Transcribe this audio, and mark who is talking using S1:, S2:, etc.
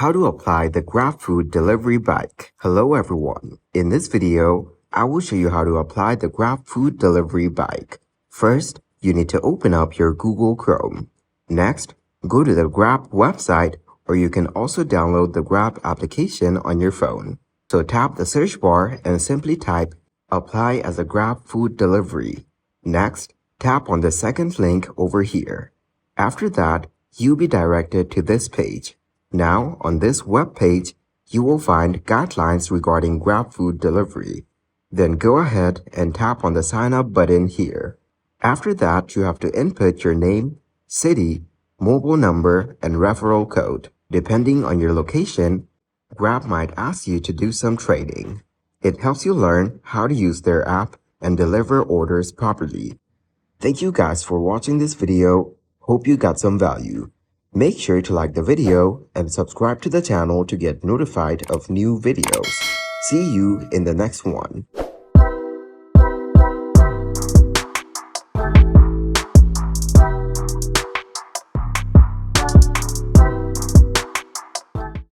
S1: How to apply the Grabfood delivery bike. Hello everyone. In this video, I will show you how to apply the Grabfood delivery bike. First, you need to open up your Google Chrome. Next, go to the Grab website, or you can also download the Grab application on your phone. So tap the search bar and simply type apply as a Grabfood delivery. Next, tap on the second link over here. After that, you'll be directed to this page. Now, on this web page, you will find guidelines regarding Grabfood delivery. Then go ahead and tap on the sign up button here. After that, you have to input your name, city, mobile number, and referral code. Depending on your location, Grab might ask you to do some trading. It helps you learn how to use their app and deliver orders properly. Thank you guys for watching this video. Hope you got some value. Make sure to like the video and subscribe to the channel to get notified of new videos. See you in the next one.